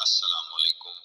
السلام علیکم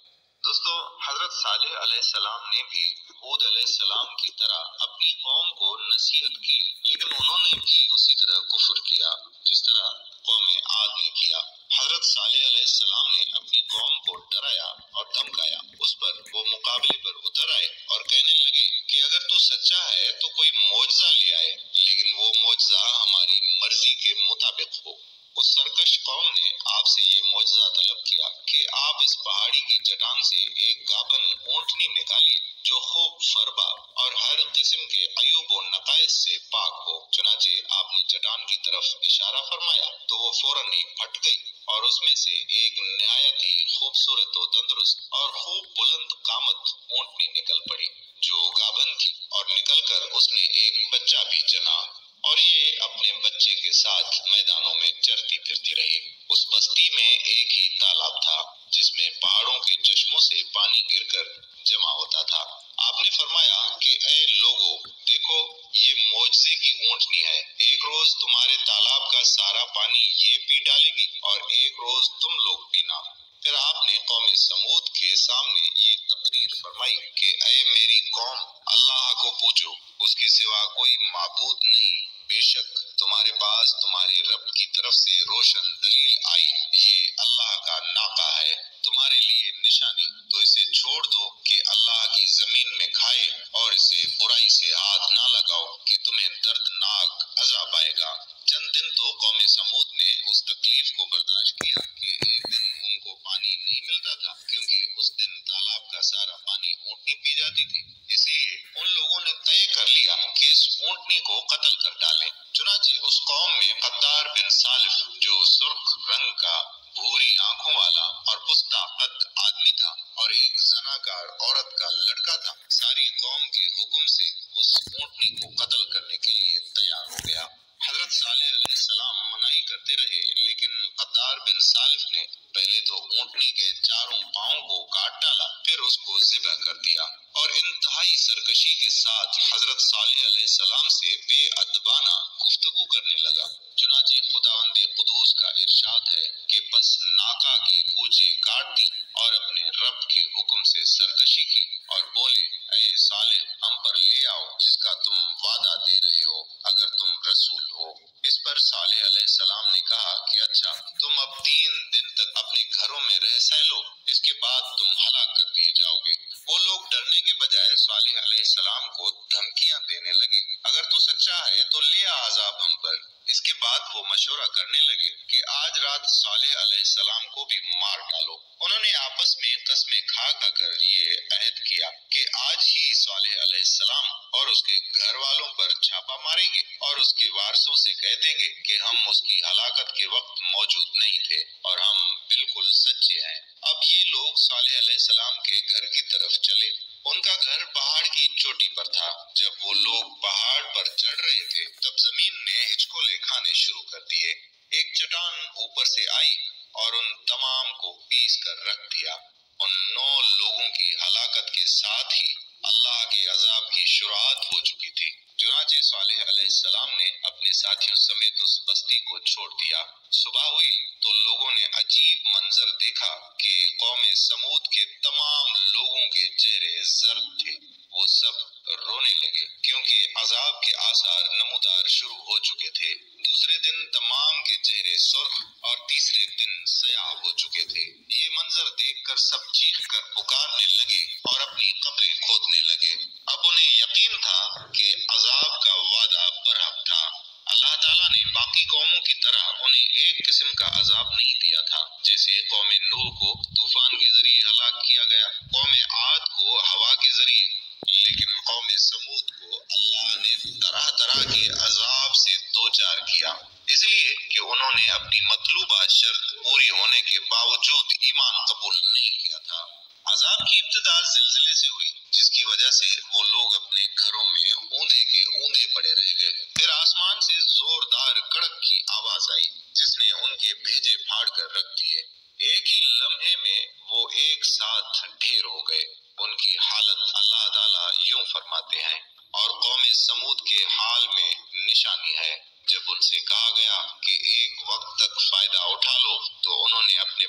دوستو، حضرت صالح علیہ السلام نے بھی ہود علیہ السلام کی طرح اپنی قوم کو نصیحت کی، لیکن انہوں نے بھی اسی طرح کفر کیا جس طرح قوم عاد نے کیا۔ حضرت صالح علیہ السلام نے اپنی قوم کو ڈرایا اور دھمکایا، اس پر وہ مقابلے پر اتر آئے اور کہنے لگے کہ اگر تو سچا ہے تو کوئی معجزہ لے آئے، لیکن وہ معجزہ ہماری مرضی کے مطابق ہو۔ اس سرکش قوم نے آپ سے یہ معجزہ طلب کیا کہ آپ اس پہاڑی کی چٹان سے ایک گابن اونٹنی نکالیے جو خوب فربا اور ہر قسم کے عیوب و نقائص سے پاک ہو۔ چنانچہ آپ نے چٹان کی طرف اشارہ فرمایا تو وہ فوراً ہی پھٹ گئی اور اس میں سے ایک نہایت ہی خوبصورت و تندرست اور خوب بلند قامت اونٹنی نکل پڑی جو گابن تھی، اور نکل کر اس نے ایک بچہ بھی جنا، اور یہ اپنے بچے کے ساتھ میدانوں میں چرتی پھرتی رہی۔ اس بستی میں ایک ہی تالاب تھا جس میں پہاڑوں کے چشموں سے پانی گر کر جمع ہوتا تھا۔ آپ نے فرمایا کہ اے لوگو، دیکھو یہ معجزے کی اونٹنی ہے، ایک روز تمہارے تالاب کا سارا پانی یہ پی ڈالے گی اور ایک روز تم لوگ پینا۔ پھر آپ نے قوم سمود کے سامنے یہ تقریر فرمائی کہ اے میری قوم، اللہ کو پوجو، اس کے سوا کوئی معبود نہیں، بے شک تمہارے پاس تمہارے رب کی طرف سے روشن دلیل آئی، یہ اللہ کا ناقہ ہے تمہارے لیے نشانی، تو اسے چھوڑ دو کہ اللہ کی زمین میں کھائے اور اسے برائی سے ہاتھ نہ لگاؤ کہ تمہیں دردناک عذاب آئے گا۔ چند دن تو قوم سمود نے اس تکلیف کو برداشت کیا کہ ایک دن ان کو پانی نہیں ملتا تھا، کیونکہ اس دن تالاب کا سارا پانی اونٹنی پی جاتی تھی، اس لیے ان لوگوں نے طے کر لیا کہ اس اونٹنی کو قتل کر ڈالیں۔ چنانچہ اس قوم میں قدار بن صالف جو سرخ رنگ کا، بھوری آنکھوں والا اور پستہ قد آدمی تھا اور ایک زناکار عورت کا لڑکا تھا، ساری قوم کے حکم سے اس اونٹنی کو قتل کرنے کے لیے تیار ہو گیا۔ حضرت صالح علیہ السلام منائی کرتے رہے، لیکن قدار بن صالف نے پہلے تو اونٹنی کے چاروں پاؤں کو کاٹ ڈالا، پھر اس کو ذبح کر دیا اور انتہائی سرکشی کے ساتھ حضرت صالح علیہ السلام سے بے ادبانہ گفتگو کرنے لگا۔ چنانچہ خداوند قدوس کا ارشاد ہے کہ بس ناقہ کی پونچھیں کاٹ دی اور اپنے رب کے حکم سے سرکشی کی اور بولے اے صالح، ہم پر لے آؤ جس کا تم وعدہ دے رہے ہو اگر تم رسول ہو۔ اس پر صالح علیہ السلام نے کہا کہ اچھا، تم اب 3 دن تک اپنے گھروں میں رہ سہلو، اس کے بعد تم ہلاک کر دیے جاؤ گے۔ وہ لوگ ڈرنے کے بجائے صالح علیہ السلام کو دھمکیاں دینے لگے، اگر تو سچا ہے تو لے آ عذاب ہم پر۔ اس کے بعد وہ مشورہ کرنے لگے کہ آج رات صالح علیہ السلام کو بھی مار ڈالو۔ انہوں نے آپس میں قسمیں کھا کر یہ عہد کیا کہ آج ہی صالح علیہ السلام اور اس کے گھر والوں پر چھاپا ماریں گے اور اس کے وارثوں سے کہہ دیں گے کہ ہم اس کی ہلاکت کے وقت موجود نہیں تھے اور ہم بالکل سچے ہیں۔ اب یہ لوگ صالح علیہ السلام کے گھر کی طرف چلے۔ ان کا گھر پہاڑ کی چوٹی پر تھا۔ جب وہ لوگ پہاڑ پر چڑھ رہے تھے تب زمین نے ہچکولے کھانے شروع کر دیے۔ ایک چٹان اوپر سے آئی اور ان تمام کو پیس کر رکھ دیا۔ ان 9 لوگوں کی ہلاکت کے ساتھ ہی اللہ کے عذاب کی شروعات ہو چکی تھی۔ چنانچہ صالح علیہ السلام نے اپنے ساتھیوں سمیت اس بستی کو چھوڑ دیا۔ صبح ہوئی تو لوگوں نے عجیب منظر دیکھا کہ قوم سمود کے تمام لوگوں کے چہرے زرد تھے، وہ سب رونے لگے کیونکہ عذاب کے آثار نمودار شروع ہو چکے تھے۔ دوسرے دن تمام کے چہرے سرخ اور تیسرے دن سیاہ ہو چکے تھے۔ یہ منظر دیکھ کر سب چیخ کر پکارنے لگے اور اپنی قبریں کھودنے لگے۔ اب انہیں یقین تھا کہ عذاب کا وعدہ برحق تھا۔ اللہ تعالیٰ نے باقی قوموں کی طرح انہیں ایک قسم کا عذاب نہیں دیا تھا، جیسے قوم نوح کو طوفان کے ذریعے ہلاک کیا گیا، قوم عاد کو ہوا کے ذریعے، لیکن قوم سمود کو اللہ نے طرح طرح کے عذاب سے دوچار کیا، اس لیے کہ انہوں نے اپنی مطلوبہ شرط پوری ہونے کے باوجود ایمان قبول نہیں کیا تھا۔ عذاب کی ابتدا زلزلے سے ہوئی، جس کی وجہ سے وہ لوگ اپنے گھروں میں اوندے کے اوندے پڑے رہ گئے۔ پھر آسمان سے زوردار کڑک کی آواز آئی جس نے ان کے بھیجے پھاڑ کر رکھ دیے۔ ایک ہی لمحے میں وہ ایک ساتھ ڈھیر ہو گئے۔ ان کی حالت اللہ تعالیٰ یوں فرماتے ہیں، اور قوم سمود کے حال میں نشانی ہے۔ جب ان سے کہا گیا کہ ایک وقت تک فائدہ اٹھا لو تو انہوں نے اپنے